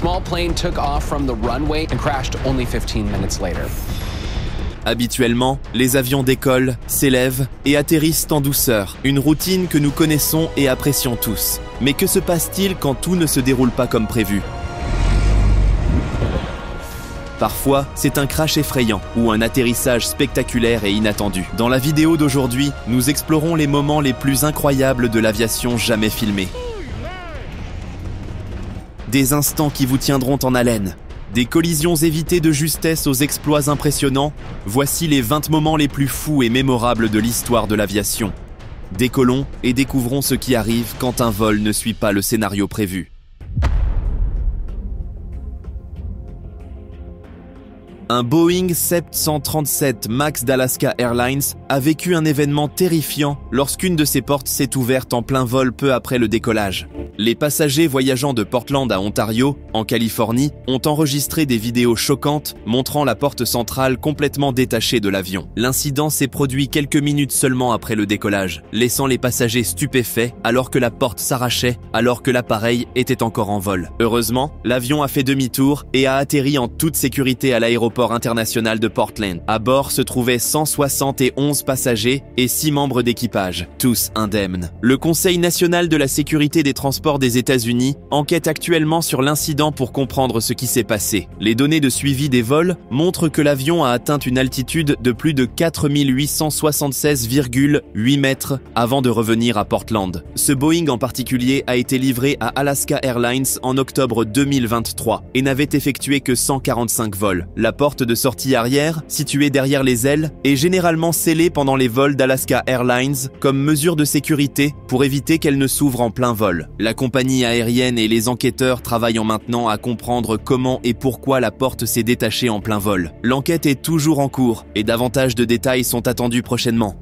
Small plane took off from the runway and crashed only 15 minutes later. Habituellement, les avions décollent, s'élèvent et atterrissent en douceur, une routine que nous connaissons et apprécions tous. Mais que se passe-t-il quand tout ne se déroule pas comme prévu ? Parfois, c'est un crash effrayant ou un atterrissage spectaculaire et inattendu. Dans la vidéo d'aujourd'hui, nous explorons les moments les plus incroyables de l'aviation jamais filmés. Des instants qui vous tiendront en haleine. Des collisions évitées de justesse aux exploits impressionnants, voici les 20 moments les plus fous et mémorables de l'histoire de l'aviation. Décollons et découvrons ce qui arrive quand un vol ne suit pas le scénario prévu. Un Boeing 737 MAX d'Alaska Airlines a vécu un événement terrifiant lorsqu'une de ses portes s'est ouverte en plein vol peu après le décollage. Les passagers voyageant de Portland à Ontario, en Californie, ont enregistré des vidéos choquantes montrant la porte centrale complètement détachée de l'avion. L'incident s'est produit quelques minutes seulement après le décollage, laissant les passagers stupéfaits alors que la porte s'arrachait, alors que l'appareil était encore en vol. Heureusement, l'avion a fait demi-tour et a atterri en toute sécurité à l'aéroport international de Portland. À bord se trouvaient 171 passagers et 6 membres d'équipage, tous indemnes. Le Conseil national de la sécurité des transports des États-Unis enquête actuellement sur l'incident pour comprendre ce qui s'est passé. Les données de suivi des vols montrent que l'avion a atteint une altitude de plus de 4876,8 mètres avant de revenir à Portland. Ce Boeing en particulier a été livré à Alaska Airlines en octobre 2023 et n'avait effectué que 145 vols. La porte de sortie arrière, située derrière les ailes, est généralement scellée pendant les vols d'Alaska Airlines comme mesure de sécurité pour éviter qu'elle ne s'ouvre en plein vol. La compagnie aérienne et les enquêteurs travaillent maintenant à comprendre comment et pourquoi la porte s'est détachée en plein vol. L'enquête est toujours en cours et davantage de détails sont attendus prochainement.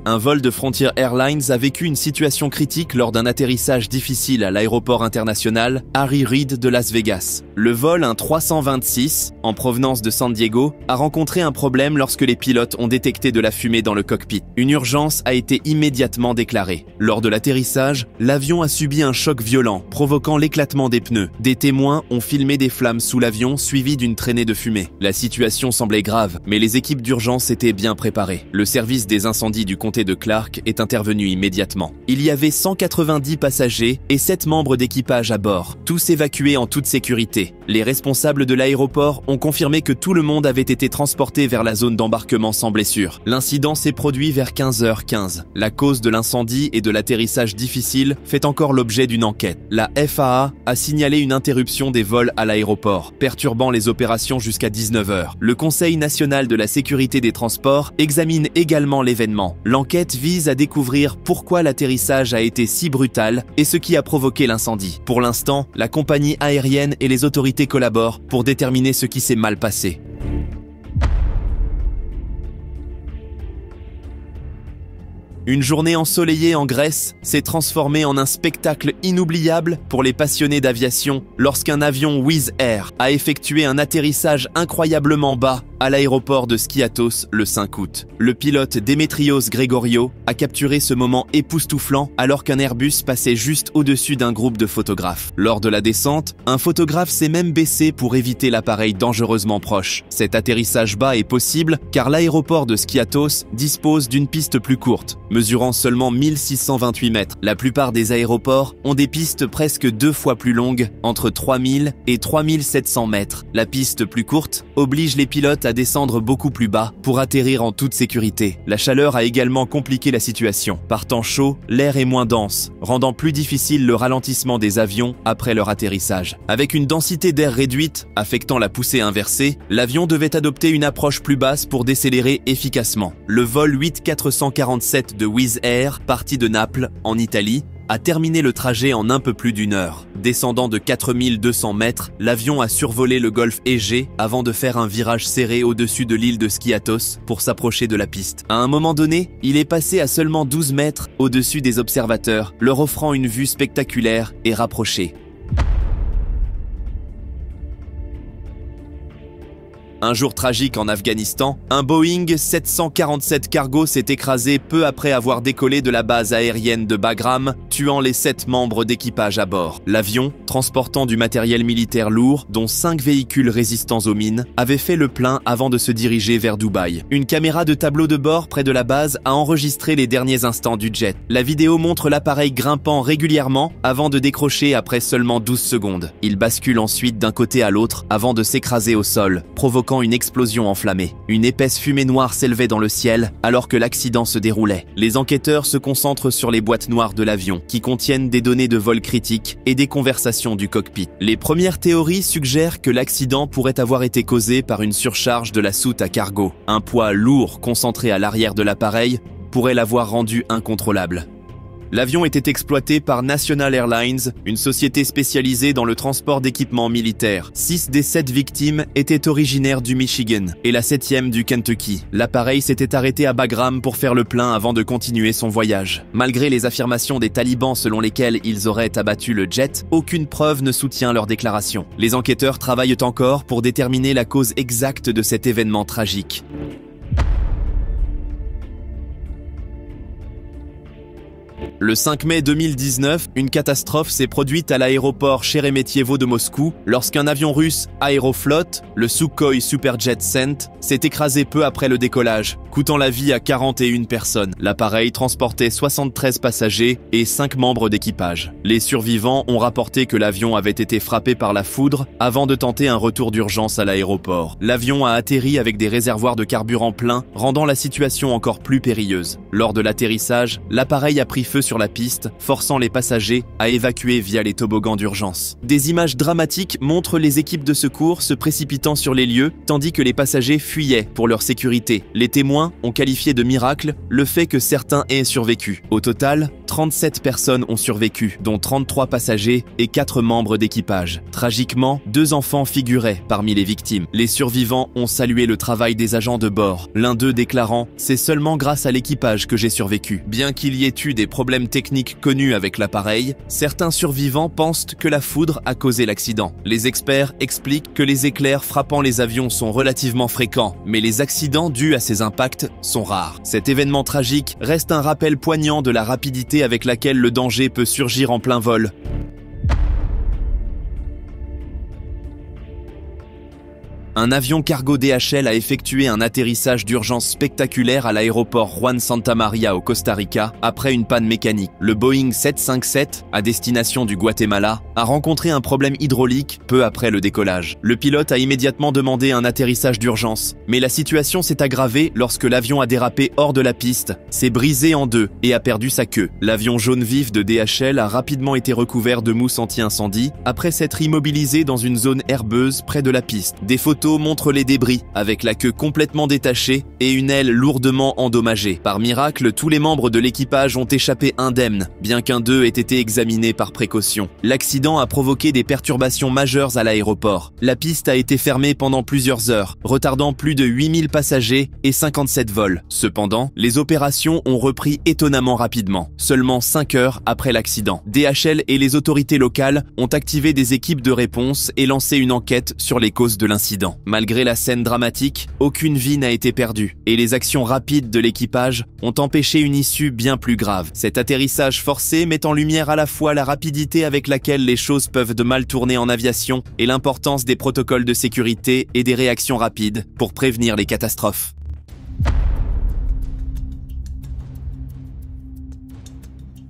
Un vol de Frontier Airlines a vécu une situation critique lors d'un atterrissage difficile à l'aéroport international Harry Reid de Las Vegas. Le vol, un 326, en provenance de San Diego, a rencontré un problème lorsque les pilotes ont détecté de la fumée dans le cockpit. Une urgence a été immédiatement déclarée. Lors de l'atterrissage, l'avion a subi un choc violent, provoquant l'éclatement des pneus. Des témoins ont filmé des flammes sous l'avion suivies d'une traînée de fumée. La situation semblait grave, mais les équipes d'urgence étaient bien préparées. Le service des incendies du comté de Clark est intervenu immédiatement. Il y avait 190 passagers et 7 membres d'équipage à bord, tous évacués en toute sécurité. Les responsables de l'aéroport ont confirmé que tout le monde avait été transporté vers la zone d'embarquement sans blessure. L'incident s'est produit vers 15h15. La cause de l'incendie et de l'atterrissage difficile fait encore l'objet d'une enquête. La FAA a signalé une interruption des vols à l'aéroport, perturbant les opérations jusqu'à 19h. Le Conseil national de la sécurité des transports examine également l'événement. L'enquête vise à découvrir pourquoi l'atterrissage a été si brutal et ce qui a provoqué l'incendie. Pour l'instant, la compagnie aérienne et les autorités collaborent pour déterminer ce qui s'est mal passé. Une journée ensoleillée en Grèce s'est transformée en un spectacle inoubliable pour les passionnés d'aviation lorsqu'un avion Wizz Air a effectué un atterrissage incroyablement bas à l'aéroport de Skiathos le 5 août. Le pilote Démétrios Grégoriou a capturé ce moment époustouflant alors qu'un Airbus passait juste au-dessus d'un groupe de photographes. Lors de la descente, un photographe s'est même baissé pour éviter l'appareil dangereusement proche. Cet atterrissage bas est possible car l'aéroport de Skiathos dispose d'une piste plus courte, mesurant seulement 1628 mètres. La plupart des aéroports ont des pistes presque 2 fois plus longues, entre 3000 et 3700 mètres. La piste plus courte oblige les pilotes à descendre beaucoup plus bas pour atterrir en toute sécurité. La chaleur a également compliqué la situation. Par temps chaud, l'air est moins dense, rendant plus difficile le ralentissement des avions après leur atterrissage. Avec une densité d'air réduite, affectant la poussée inversée, l'avion devait adopter une approche plus basse pour décélérer efficacement. Le vol 8447 de Wizz Air, parti de Naples, en Italie, a terminé le trajet en un peu plus d'une heure. Descendant de 4200 mètres, l'avion a survolé le golfe Égée avant de faire un virage serré au-dessus de l'île de Skiathos pour s'approcher de la piste. À un moment donné, il est passé à seulement 12 mètres au-dessus des observateurs, leur offrant une vue spectaculaire et rapprochée. Un jour tragique en Afghanistan, un Boeing 747 cargo s'est écrasé peu après avoir décollé de la base aérienne de Bagram, tuant les 7 membres d'équipage à bord. L'avion, transportant du matériel militaire lourd, dont 5 véhicules résistants aux mines, avait fait le plein avant de se diriger vers Dubaï. Une caméra de tableau de bord près de la base a enregistré les derniers instants du jet. La vidéo montre l'appareil grimpant régulièrement avant de décrocher après seulement 12 secondes. Il bascule ensuite d'un côté à l'autre avant de s'écraser au sol, provoquant une explosion enflammée. Une épaisse fumée noire s'élevait dans le ciel alors que l'accident se déroulait. Les enquêteurs se concentrent sur les boîtes noires de l'avion, qui contiennent des données de vol critiques et des conversations du cockpit. Les premières théories suggèrent que l'accident pourrait avoir été causé par une surcharge de la soute à cargo. Un poids lourd concentré à l'arrière de l'appareil pourrait l'avoir rendu incontrôlable. L'avion était exploité par National Airlines, une société spécialisée dans le transport d'équipements militaires. 6 des 7 victimes étaient originaires du Michigan et la 7e du Kentucky. L'appareil s'était arrêté à Bagram pour faire le plein avant de continuer son voyage. Malgré les affirmations des talibans selon lesquelles ils auraient abattu le jet, aucune preuve ne soutient leur déclaration. Les enquêteurs travaillent encore pour déterminer la cause exacte de cet événement tragique. Le 5 mai 2019, une catastrophe s'est produite à l'aéroport Sheremetyevo de Moscou lorsqu'un avion russe Aeroflot, le Sukhoi Superjet Cent, s'est écrasé peu après le décollage, coûtant la vie à 41 personnes. L'appareil transportait 73 passagers et 5 membres d'équipage. Les survivants ont rapporté que l'avion avait été frappé par la foudre avant de tenter un retour d'urgence à l'aéroport. L'avion a atterri avec des réservoirs de carburant pleins, rendant la situation encore plus périlleuse. Lors de l'atterrissage, l'appareil a pris feu sur la piste, forçant les passagers à évacuer via les toboggans d'urgence. Des images dramatiques montrent les équipes de secours se précipitant sur les lieux, tandis que les passagers fuyaient pour leur sécurité. Les témoins ont qualifié de miracle le fait que certains aient survécu. Au total, 37 personnes ont survécu, dont 33 passagers et 4 membres d'équipage. Tragiquement, 2 enfants figuraient parmi les victimes. Les survivants ont salué le travail des agents de bord, l'un d'eux déclarant « C'est seulement grâce à l'équipage que j'ai survécu ». Bien qu'il y ait eu des problèmes techniques connus avec l'appareil, certains survivants pensent que la foudre a causé l'accident. Les experts expliquent que les éclairs frappant les avions sont relativement fréquents, mais les accidents dus à ces impacts sont rares. Cet événement tragique reste un rappel poignant de la rapidité avec laquelle le danger peut surgir en plein vol. Un avion cargo DHL a effectué un atterrissage d'urgence spectaculaire à l'aéroport Juan Santa Maria au Costa Rica après une panne mécanique. Le Boeing 757, à destination du Guatemala, a rencontré un problème hydraulique peu après le décollage. Le pilote a immédiatement demandé un atterrissage d'urgence, mais la situation s'est aggravée lorsque l'avion a dérapé hors de la piste, s'est brisé en deux et a perdu sa queue. L'avion jaune vif de DHL a rapidement été recouvert de mousse anti-incendie après s'être immobilisé dans une zone herbeuse près de la piste. Des photos montrent les débris, avec la queue complètement détachée et une aile lourdement endommagée. Par miracle, tous les membres de l'équipage ont échappé indemnes, bien qu'un d'eux ait été examiné par précaution. L'accident a provoqué des perturbations majeures à l'aéroport. La piste a été fermée pendant plusieurs heures, retardant plus de 8000 passagers et 57 vols. Cependant, les opérations ont repris étonnamment rapidement, seulement 5 heures après l'accident. DHL et les autorités locales ont activé des équipes de réponse et lancé une enquête sur les causes de l'incident. Malgré la scène dramatique, aucune vie n'a été perdue et les actions rapides de l'équipage ont empêché une issue bien plus grave. Cet atterrissage forcé met en lumière à la fois la rapidité avec laquelle les choses peuvent de mal tourner en aviation et l'importance des protocoles de sécurité et des réactions rapides pour prévenir les catastrophes.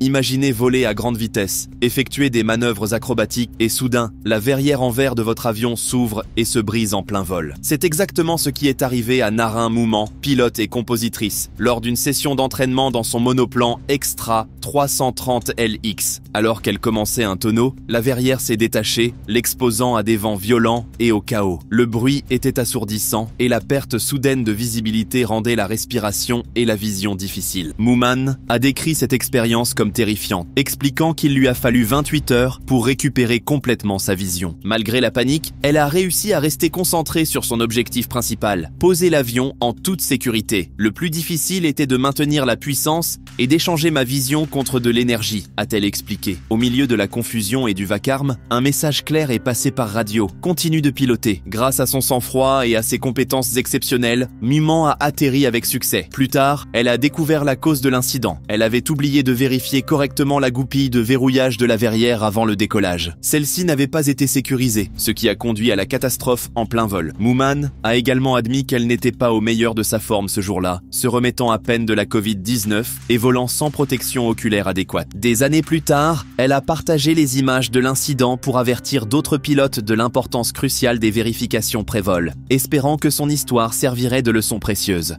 Imaginez voler à grande vitesse, effectuer des manœuvres acrobatiques et soudain, la verrière en verre de votre avion s'ouvre et se brise en plein vol. C'est exactement ce qui est arrivé à Naren Mouman, pilote et compositrice, lors d'une session d'entraînement dans son monoplan Extra 330 LX. Alors qu'elle commençait un tonneau, la verrière s'est détachée, l'exposant à des vents violents et au chaos. Le bruit était assourdissant et la perte soudaine de visibilité rendait la respiration et la vision difficiles. Mouman a décrit cette expérience comme symptômes terrifiants, expliquant qu'il lui a fallu 28 heures pour récupérer complètement sa vision. Malgré la panique, elle a réussi à rester concentrée sur son objectif principal, poser l'avion en toute sécurité. Le plus difficile était de maintenir la puissance et d'échanger ma vision contre de l'énergie, a-t-elle expliqué. Au milieu de la confusion et du vacarme, un message clair est passé par radio. Continue de piloter. Grâce à son sang-froid et à ses compétences exceptionnelles, Muman a atterri avec succès. Plus tard, elle a découvert la cause de l'incident. Elle avait oublié de vérifier correctement la goupille de verrouillage de la verrière avant le décollage. Celle-ci n'avait pas été sécurisée, ce qui a conduit à la catastrophe en plein vol. Muman a également admis qu'elle n'était pas au meilleur de sa forme ce jour-là, se remettant à peine de la Covid-19 et volant sans protection oculaire adéquate. Des années plus tard, elle a partagé les images de l'incident pour avertir d'autres pilotes de l'importance cruciale des vérifications pré-vol, espérant que son histoire servirait de leçon précieuse.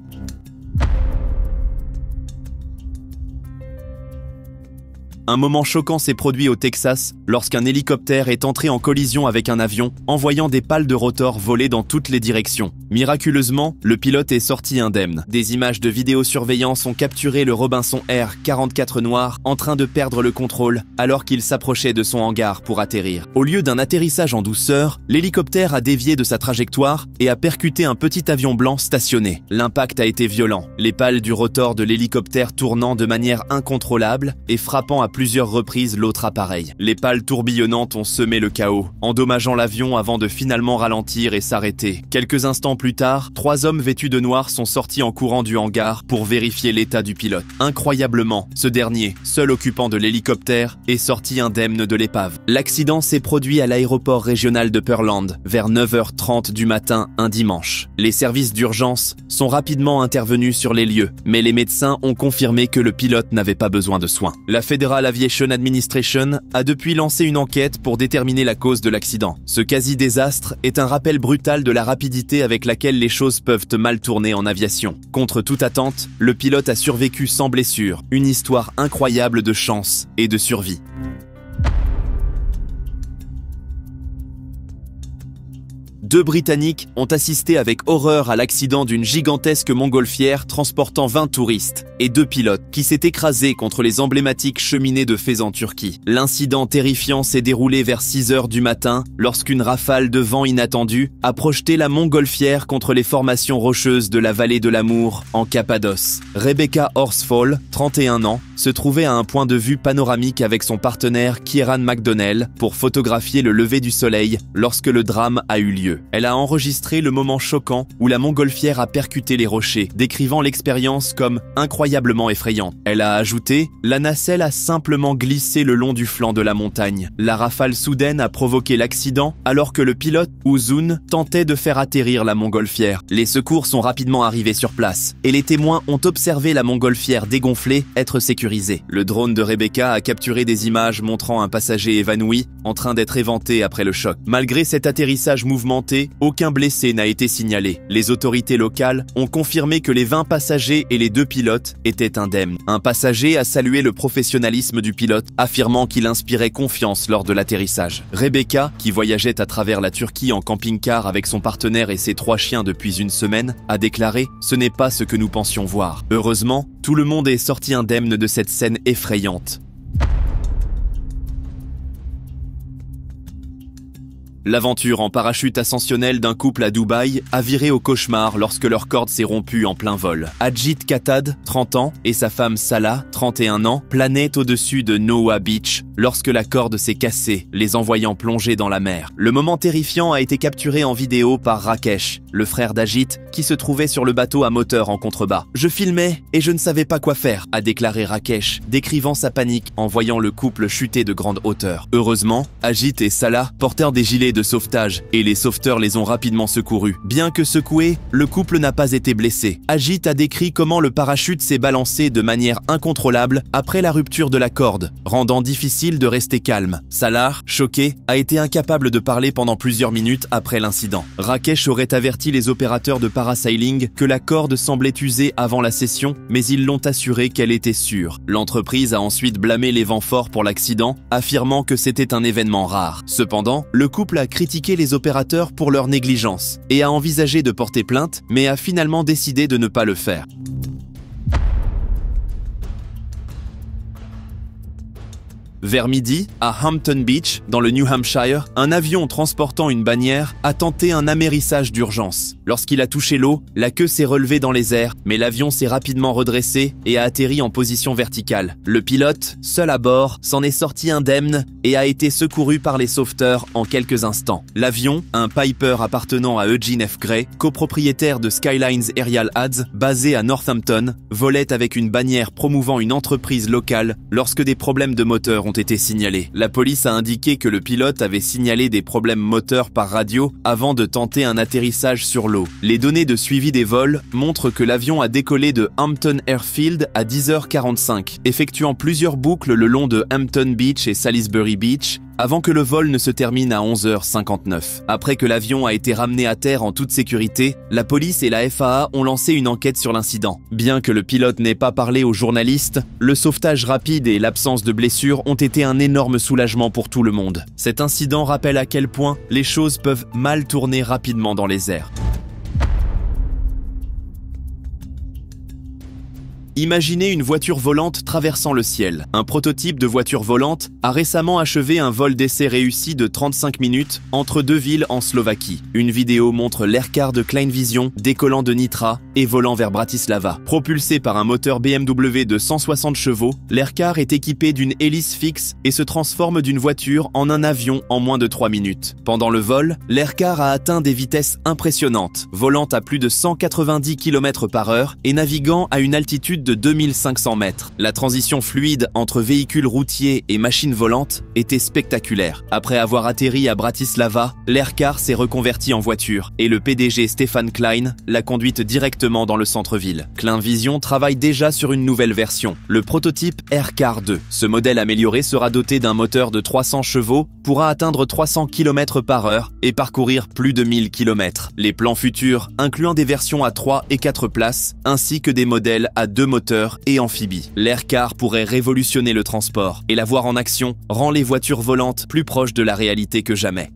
Un moment choquant s'est produit au Texas lorsqu'un hélicoptère est entré en collision avec un avion, envoyant des pales de rotor voler dans toutes les directions. Miraculeusement, le pilote est sorti indemne. Des images de vidéosurveillance ont capturé le Robinson Air 44 noir en train de perdre le contrôle alors qu'il s'approchait de son hangar pour atterrir. Au lieu d'un atterrissage en douceur, l'hélicoptère a dévié de sa trajectoire et a percuté un petit avion blanc stationné. L'impact a été violent, les pales du rotor de l'hélicoptère tournant de manière incontrôlable et frappant à plusieurs reprises l'autre appareil. Les pales tourbillonnantes ont semé le chaos, endommageant l'avion avant de finalement ralentir et s'arrêter. Quelques instants plus tard, 3 hommes vêtus de noir sont sortis en courant du hangar pour vérifier l'état du pilote. Incroyablement, ce dernier, seul occupant de l'hélicoptère, est sorti indemne de l'épave. L'accident s'est produit à l'aéroport régional de Pearland, vers 9h30 du matin un dimanche. Les services d'urgence sont rapidement intervenus sur les lieux, mais les médecins ont confirmé que le pilote n'avait pas besoin de soins. La Federal Aviation Administration a depuis lancé une enquête pour déterminer la cause de l'accident. Ce quasi-désastre est un rappel brutal de la rapidité avec laquelle les choses peuvent mal tourner en aviation. Contre toute attente, le pilote a survécu sans blessure, une histoire incroyable de chance et de survie. Deux Britanniques ont assisté avec horreur à l'accident d'une gigantesque montgolfière transportant 20 touristes et 2 pilotes qui s'est écrasé contre les emblématiques cheminées de Fez en Turquie. L'incident terrifiant s'est déroulé vers 6h du matin lorsqu'une rafale de vent inattendue a projeté la montgolfière contre les formations rocheuses de la vallée de l'Amour en Cappadoce. Rebecca Horsfall, 31 ans, se trouvait à un point de vue panoramique avec son partenaire Kieran McDonnell pour photographier le lever du soleil lorsque le drame a eu lieu. Elle a enregistré le moment choquant où la montgolfière a percuté les rochers, décrivant l'expérience comme incroyablement effrayante. Elle a ajouté « La nacelle a simplement glissé le long du flanc de la montagne. La rafale soudaine a provoqué l'accident alors que le pilote, Uzun, tentait de faire atterrir la montgolfière. Les secours sont rapidement arrivés sur place et les témoins ont observé la montgolfière dégonflée être sécurisée. Le drone de Rebecca a capturé des images montrant un passager évanoui en train d'être éventé après le choc. Malgré cet atterrissage mouvementé, aucun blessé n'a été signalé. Les autorités locales ont confirmé que les 20 passagers et les 2 pilotes étaient indemnes. Un passager a salué le professionnalisme du pilote, affirmant qu'il inspirait confiance lors de l'atterrissage. Rebecca, qui voyageait à travers la Turquie en camping-car avec son partenaire et ses 3 chiens depuis une semaine, a déclaré « Ce n'est pas ce que nous pensions voir ». Heureusement, tout le monde est sorti indemne de cette scène effrayante. L'aventure en parachute ascensionnel d'un couple à Dubaï a viré au cauchemar lorsque leur corde s'est rompue en plein vol. Ajit Katad, 30 ans, et sa femme Salah, 31 ans, planaient au-dessus de Noa Beach lorsque la corde s'est cassée, les envoyant plonger dans la mer. Le moment terrifiant a été capturé en vidéo par Rakesh, le frère d'Ajit, qui se trouvait sur le bateau à moteur en contrebas. « Je filmais et je ne savais pas quoi faire », a déclaré Rakesh, décrivant sa panique en voyant le couple chuter de grande hauteur. Heureusement, Ajit et Salah portèrent des gilets de sauvetage et les sauveteurs les ont rapidement secourus. Bien que secoué, le couple n'a pas été blessé. Ajit a décrit comment le parachute s'est balancé de manière incontrôlable après la rupture de la corde, rendant difficile de rester calme. Salah, choqué, a été incapable de parler pendant plusieurs minutes après l'incident. Rakesh aurait averti les opérateurs de parasailing que la corde semblait usée avant la session, mais ils l'ont assuré qu'elle était sûre. L'entreprise a ensuite blâmé les vents forts pour l'accident, affirmant que c'était un événement rare. Cependant, le couple a critiqué les opérateurs pour leur négligence et a envisagé de porter plainte, mais a finalement décidé de ne pas le faire. Vers midi, à Hampton Beach, dans le New Hampshire, un avion transportant une bannière a tenté un amérissage d'urgence. Lorsqu'il a touché l'eau, la queue s'est relevée dans les airs, mais l'avion s'est rapidement redressé et a atterri en position verticale. Le pilote, seul à bord, s'en est sorti indemne et a été secouru par les sauveteurs en quelques instants. L'avion, un Piper appartenant à Eugene F. Gray, copropriétaire de Skylines Aerial Ads, basé à Northampton, volait avec une bannière promouvant une entreprise locale lorsque des problèmes de moteur ont été signalés. La police a indiqué que le pilote avait signalé des problèmes moteurs par radio avant de tenter un atterrissage sur l'eau. Les données de suivi des vols montrent que l'avion a décollé de Hampton Airfield à 10h45, effectuant plusieurs boucles le long de Hampton Beach et Salisbury Beach, avant que le vol ne se termine à 11h59. Après que l'avion a été ramené à terre en toute sécurité, la police et la FAA ont lancé une enquête sur l'incident. Bien que le pilote n'ait pas parlé aux journalistes, le sauvetage rapide et l'absence de blessures ont été un énorme soulagement pour tout le monde. Cet incident rappelle à quel point les choses peuvent mal tourner rapidement dans les airs. Imaginez une voiture volante traversant le ciel. Un prototype de voiture volante a récemment achevé un vol d'essai réussi de 35 minutes entre deux villes en Slovaquie. Une vidéo montre l'Aircar de Klein Vision décollant de Nitra et volant vers Bratislava. Propulsé par un moteur BMW de 160 chevaux, l'Aircar est équipé d'une hélice fixe et se transforme d'une voiture en un avion en moins de 3 minutes. Pendant le vol, l'Aircar a atteint des vitesses impressionnantes, volant à plus de 190 km/h et naviguant à une altitude de 2500 mètres. La transition fluide entre véhicules routiers et machines volantes était spectaculaire. Après avoir atterri à Bratislava, l'Aircar s'est reconverti en voiture et le PDG Stefan Klein l'a conduite directement dans le centre-ville. Klein Vision travaille déjà sur une nouvelle version, le prototype Aircar 2. Ce modèle amélioré sera doté d'un moteur de 300 chevaux, pourra atteindre 300 km/h et parcourir plus de 1000 km. Les plans futurs, incluant des versions à 3 et 4 places, ainsi que des modèles à 2 moteurs et amphibie. L'Aircar pourrait révolutionner le transport et la voir en action rend les voitures volantes plus proches de la réalité que jamais.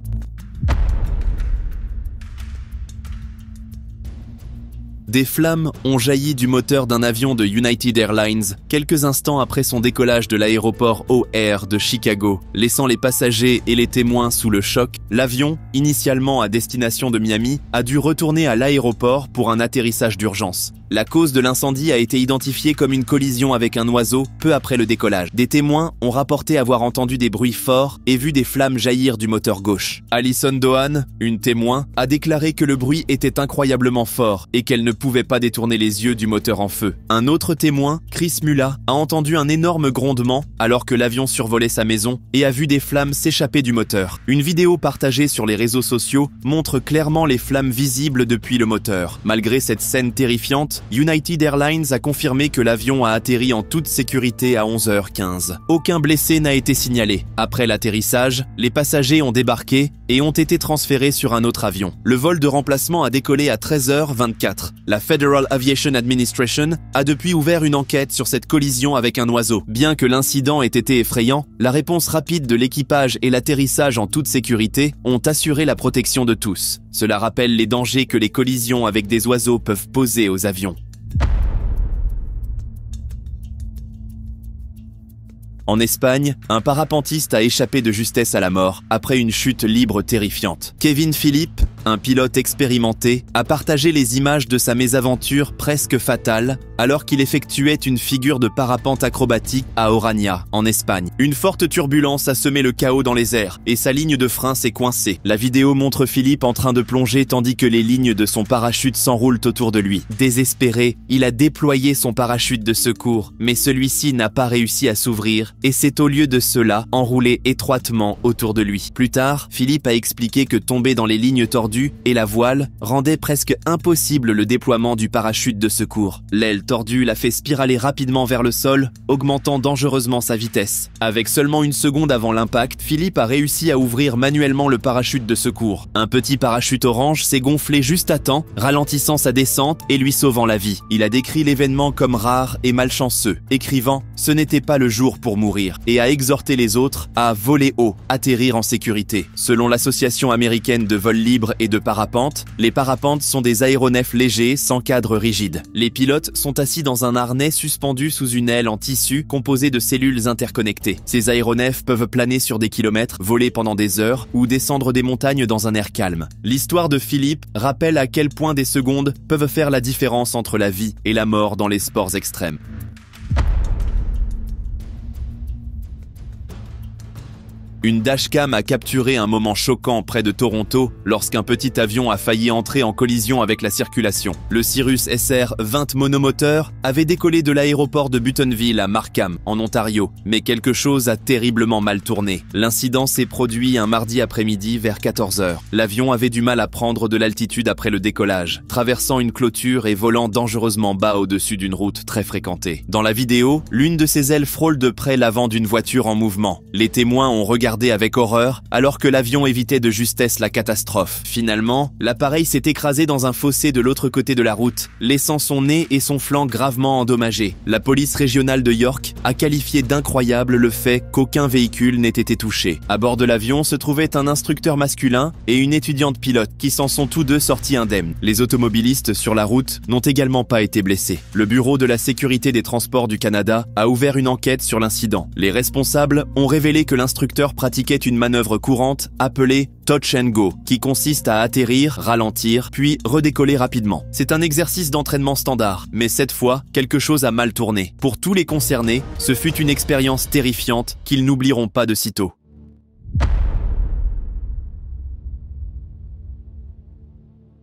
Des flammes ont jailli du moteur d'un avion de United Airlines quelques instants après son décollage de l'aéroport O'Hare de Chicago, laissant les passagers et les témoins sous le choc. L'avion, initialement à destination de Miami, a dû retourner à l'aéroport pour un atterrissage d'urgence. La cause de l'incendie a été identifiée comme une collision avec un oiseau peu après le décollage. Des témoins ont rapporté avoir entendu des bruits forts et vu des flammes jaillir du moteur gauche. Alison Dohan, une témoin, a déclaré que le bruit était incroyablement fort et qu'elle ne pouvait pas détourner les yeux du moteur en feu. Un autre témoin, Chris Mula, a entendu un énorme grondement alors que l'avion survolait sa maison et a vu des flammes s'échapper du moteur. Une vidéo partagée sur les réseaux sociaux montre clairement les flammes visibles depuis le moteur. Malgré cette scène terrifiante, United Airlines a confirmé que l'avion a atterri en toute sécurité à 11h15. Aucun blessé n'a été signalé. Après l'atterrissage, les passagers ont débarqué et ont été transférés sur un autre avion. Le vol de remplacement a décollé à 13h24. La Federal Aviation Administration a depuis ouvert une enquête sur cette collision avec un oiseau. Bien que l'incident ait été effrayant, la réponse rapide de l'équipage et l'atterrissage en toute sécurité ont assuré la protection de tous. Cela rappelle les dangers que les collisions avec des oiseaux peuvent poser aux avions. En Espagne, un parapentiste a échappé de justesse à la mort après une chute libre terrifiante. Kevin Philippe, un pilote expérimenté, a partagé les images de sa mésaventure presque fatale alors qu'il effectuait une figure de parapente acrobatique à Orania, en Espagne. Une forte turbulence a semé le chaos dans les airs et sa ligne de frein s'est coincée. La vidéo montre Philippe en train de plonger tandis que les lignes de son parachute s'enroulent autour de lui. Désespéré, il a déployé son parachute de secours, mais celui-ci n'a pas réussi à s'ouvrir et s'est au lieu de cela enroulé étroitement autour de lui. Plus tard, Philippe a expliqué que tomber dans les lignes tordues et la voile rendait presque impossible le déploiement du parachute de secours. L'aile tordue l'a fait spiraler rapidement vers le sol, augmentant dangereusement sa vitesse. Avec seulement une seconde avant l'impact, Philippe a réussi à ouvrir manuellement le parachute de secours. Un petit parachute orange s'est gonflé juste à temps, ralentissant sa descente et lui sauvant la vie. Il a décrit l'événement comme rare et malchanceux, écrivant « Ce n'était pas le jour pour mourir » et a exhorté les autres à voler haut, atterrir en sécurité. Selon l'association américaine de vol libre et et de parapente. Les parapentes sont des aéronefs légers sans cadre rigide. Les pilotes sont assis dans un harnais suspendu sous une aile en tissu composée de cellules interconnectées. Ces aéronefs peuvent planer sur des kilomètres, voler pendant des heures ou descendre des montagnes dans un air calme. L'histoire de Philippe rappelle à quel point des secondes peuvent faire la différence entre la vie et la mort dans les sports extrêmes. Une dashcam a capturé un moment choquant près de Toronto lorsqu'un petit avion a failli entrer en collision avec la circulation. Le Cirrus SR-20 monomoteur avait décollé de l'aéroport de Buttonville à Markham, en Ontario, mais quelque chose a terriblement mal tourné. L'incident s'est produit un mardi après-midi vers 14h. L'avion avait du mal à prendre de l'altitude après le décollage, traversant une clôture et volant dangereusement bas au-dessus d'une route très fréquentée. Dans la vidéo, l'une de ses ailes frôle de près l'avant d'une voiture en mouvement. Les témoins ont regardé avec horreur alors que l'avion évitait de justesse la catastrophe. Finalement, l'appareil s'est écrasé dans un fossé de l'autre côté de la route, laissant son nez et son flanc gravement endommagés. La police régionale de York a qualifié d'incroyable le fait qu'aucun véhicule n'ait été touché. À bord de l'avion se trouvait un instructeur masculin et une étudiante pilote qui s'en sont tous deux sortis indemnes. Les automobilistes sur la route n'ont également pas été blessés. Le Bureau de la sécurité des transports du Canada a ouvert une enquête sur l'incident. Les responsables ont révélé que l'instructeur pratiquait une manœuvre courante appelée touch and go, qui consiste à atterrir, ralentir, puis redécoller rapidement. C'est un exercice d'entraînement standard, mais cette fois, quelque chose a mal tourné. Pour tous les concernés, ce fut une expérience terrifiante qu'ils n'oublieront pas de sitôt.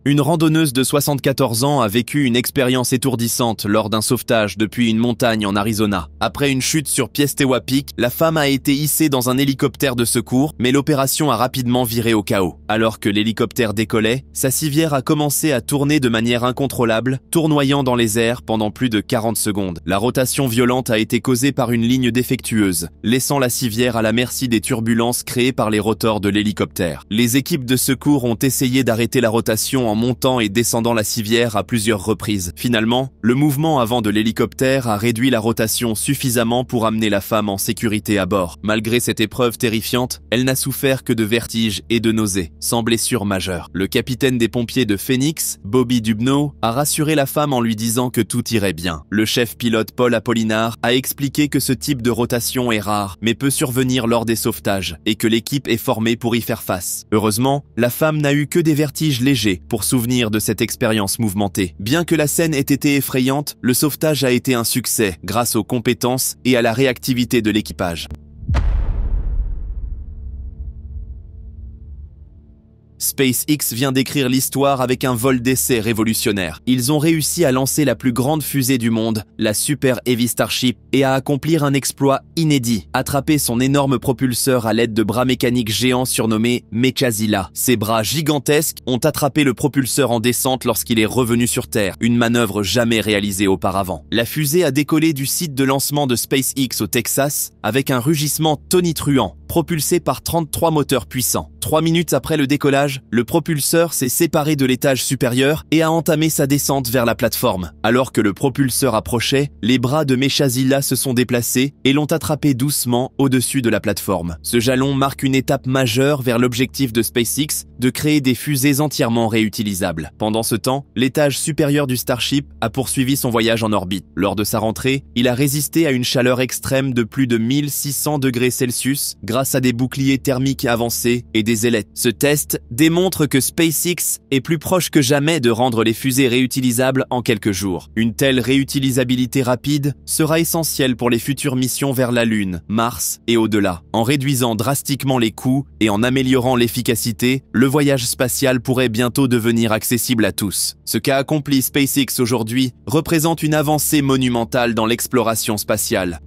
Une randonneuse de 74 ans a vécu une expérience étourdissante lors d'un sauvetage depuis une montagne en Arizona. Après une chute sur Piestewa Peak, la femme a été hissée dans un hélicoptère de secours, mais l'opération a rapidement viré au chaos. Alors que l'hélicoptère décollait, sa civière a commencé à tourner de manière incontrôlable, tournoyant dans les airs pendant plus de 40 secondes. La rotation violente a été causée par une ligne défectueuse, laissant la civière à la merci des turbulences créées par les rotors de l'hélicoptère. Les équipes de secours ont essayé d'arrêter la rotation en montant et descendant la civière à plusieurs reprises. Finalement, le mouvement avant de l'hélicoptère a réduit la rotation suffisamment pour amener la femme en sécurité à bord. Malgré cette épreuve terrifiante, elle n'a souffert que de vertiges et de nausées, sans blessure majeure. Le capitaine des pompiers de Phoenix, Bobby Dubneau, a rassuré la femme en lui disant que tout irait bien. Le chef pilote Paul Apollinaire a expliqué que ce type de rotation est rare, mais peut survenir lors des sauvetages, et que l'équipe est formée pour y faire face. Heureusement, la femme n'a eu que des vertiges légers pour souvenir de cette expérience mouvementée. Bien que la scène ait été effrayante, le sauvetage a été un succès grâce aux compétences et à la réactivité de l'équipage. SpaceX vient d'écrire l'histoire avec un vol d'essai révolutionnaire. Ils ont réussi à lancer la plus grande fusée du monde, la Super Heavy Starship, et à accomplir un exploit inédit, attraper son énorme propulseur à l'aide de bras mécaniques géants surnommés Mechazilla. Ces bras gigantesques ont attrapé le propulseur en descente lorsqu'il est revenu sur Terre, une manœuvre jamais réalisée auparavant. La fusée a décollé du site de lancement de SpaceX au Texas avec un rugissement tonitruant, propulsé par 33 moteurs puissants. 3 minutes après le décollage, le propulseur s'est séparé de l'étage supérieur et a entamé sa descente vers la plateforme. Alors que le propulseur approchait, les bras de Mechazilla se sont déplacés et l'ont attrapé doucement au-dessus de la plateforme. Ce jalon marque une étape majeure vers l'objectif de SpaceX de créer des fusées entièrement réutilisables. Pendant ce temps, l'étage supérieur du Starship a poursuivi son voyage en orbite. Lors de sa rentrée, il a résisté à une chaleur extrême de plus de 1600 degrés Celsius grâce à des boucliers thermiques avancés et des ailettes. Ce test démontre que SpaceX est plus proche que jamais de rendre les fusées réutilisables en quelques jours. Une telle réutilisabilité rapide sera essentielle pour les futures missions vers la Lune, Mars et au-delà. En réduisant drastiquement les coûts et en améliorant l'efficacité, le voyage spatial pourrait bientôt devenir accessible à tous. Ce qu'a accompli SpaceX aujourd'hui représente une avancée monumentale dans l'exploration spatiale.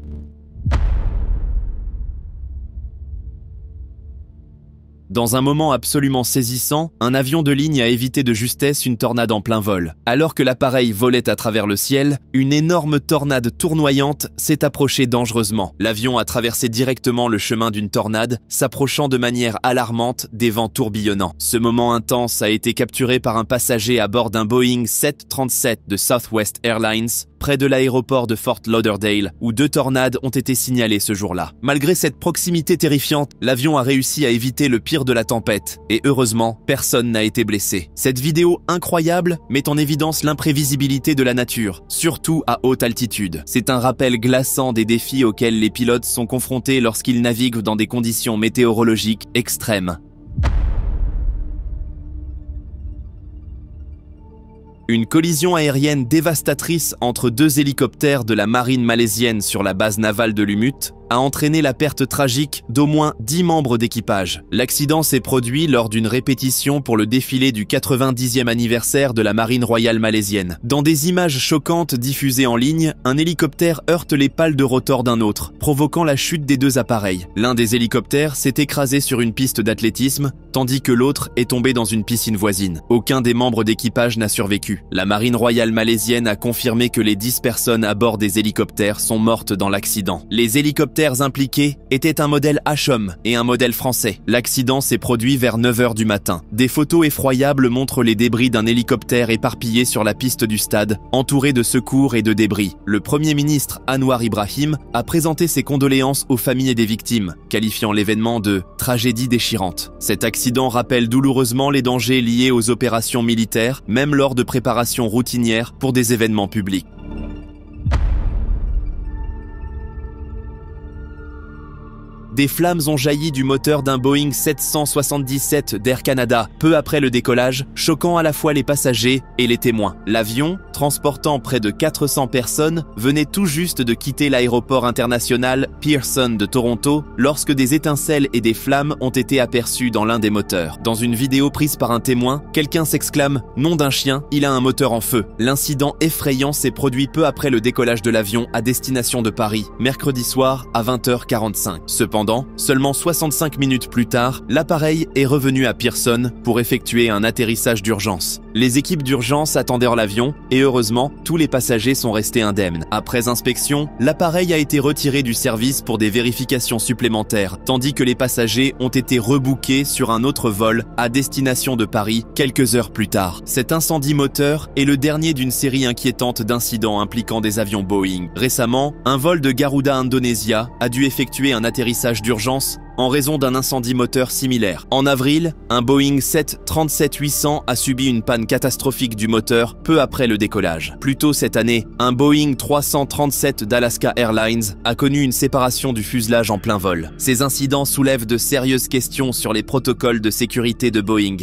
Dans un moment absolument saisissant, un avion de ligne a évité de justesse une tornade en plein vol. Alors que l'appareil volait à travers le ciel, une énorme tornade tournoyante s'est approchée dangereusement. L'avion a traversé directement le chemin d'une tornade, s'approchant de manière alarmante des vents tourbillonnants. Ce moment intense a été capturé par un passager à bord d'un Boeing 737 de Southwest Airlines près de l'aéroport de Fort Lauderdale, où 2 tornades ont été signalées ce jour-là. Malgré cette proximité terrifiante, l'avion a réussi à éviter le pire de la tempête, et heureusement, personne n'a été blessé. Cette vidéo incroyable met en évidence l'imprévisibilité de la nature, surtout à haute altitude. C'est un rappel glaçant des défis auxquels les pilotes sont confrontés lorsqu'ils naviguent dans des conditions météorologiques extrêmes. Une collision aérienne dévastatrice entre 2 hélicoptères de la marine malaisienne sur la base navale de Lumut a entraîné la perte tragique d'au moins 10 membres d'équipage. L'accident s'est produit lors d'une répétition pour le défilé du 90e anniversaire de la marine royale malaisienne. Dans des images choquantes diffusées en ligne, un hélicoptère heurte les pales de rotor d'un autre, provoquant la chute des 2 appareils. L'un des hélicoptères s'est écrasé sur une piste d'athlétisme, tandis que l'autre est tombé dans une piscine voisine. Aucun des membres d'équipage n'a survécu. La marine royale malaisienne a confirmé que les 10 personnes à bord des hélicoptères sont mortes dans l'accident. Les hélicoptères impliqués étaient un modèle HM et un modèle français. L'accident s'est produit vers 9 h du matin. Des photos effroyables montrent les débris d'un hélicoptère éparpillé sur la piste du stade, entouré de secours et de débris. Le Premier ministre Anwar Ibrahim a présenté ses condoléances aux familles des victimes, qualifiant l'événement de « tragédie déchirante ». Cet accident rappelle douloureusement les dangers liés aux opérations militaires, même lors de préparations routinières pour des événements publics. Des flammes ont jailli du moteur d'un Boeing 777 d'Air Canada peu après le décollage, choquant à la fois les passagers et les témoins. L'avion, transportant près de 400 personnes, venait tout juste de quitter l'aéroport international Pearson de Toronto lorsque des étincelles et des flammes ont été aperçues dans l'un des moteurs. Dans une vidéo prise par un témoin, quelqu'un s'exclame « Nom d'un chien, il a un moteur en feu ». L'incident effrayant s'est produit peu après le décollage de l'avion à destination de Paris, mercredi soir à 20h45. Cependant, seulement 65 minutes plus tard, l'appareil est revenu à Pearson pour effectuer un atterrissage d'urgence. Les équipes d'urgence attendirent l'avion et heureusement, tous les passagers sont restés indemnes. Après inspection, l'appareil a été retiré du service pour des vérifications supplémentaires, tandis que les passagers ont été rebookés sur un autre vol à destination de Paris quelques heures plus tard. Cet incendie moteur est le dernier d'une série inquiétante d'incidents impliquant des avions Boeing. Récemment, un vol de Garuda Indonesia a dû effectuer un atterrissage d'urgence en raison d'un incendie moteur similaire. En avril, un Boeing 737-800 a subi une panne catastrophique du moteur peu après le décollage. Plus tôt cette année, un Boeing 337 d'Alaska Airlines a connu une séparation du fuselage en plein vol. Ces incidents soulèvent de sérieuses questions sur les protocoles de sécurité de Boeing,